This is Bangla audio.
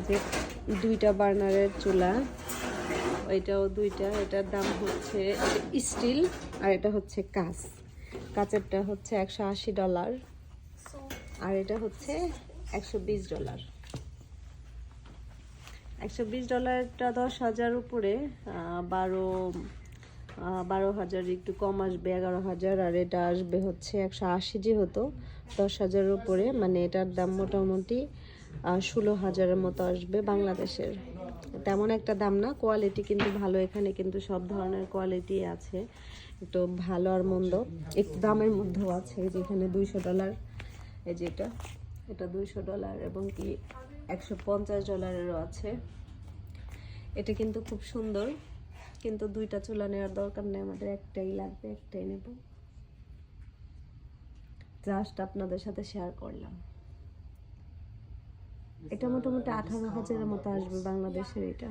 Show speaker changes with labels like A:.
A: যে 2টা বার্নারের চুলা, ওইটাও 2টা। এটার দাম হচ্ছে স্টিল আর এটা হচ্ছে কাচেরটা হচ্ছে $180 আর এটা হচ্ছে $120। $120টা 10,000 উপরে, 12,000 একটু কম আসবে, 11,000। আর এটা আসবে হচ্ছে 180 যেহেতু 10,000 উপরে, মানে এটার দাম মোটামুটি 16,000-এর মতো আসবে বাংলাদেশের। তেমন একটা দাম না, কোয়ালিটি কিন্তু ভালো। এখানে কিন্তু সব ধরনের কোয়ালিটি আছে, একটু ভালো আর মন্দ, একটু দামের মধ্যেও আছে। যেখানে $200, এই যে এটা $200 এবং কি $150-এরও আছে। এটা কিন্তু খুব সুন্দর, কিন্তু 2টা চুলা নেওয়ার দরকার নেই, আমাদের একটাই লাগবে, একটাই নেব। জাস্ট আপনাদের সাথে শেয়ার করলাম। এটা মোটামুটি 18,000-এর মতো আসবে বাংলাদেশের এটা।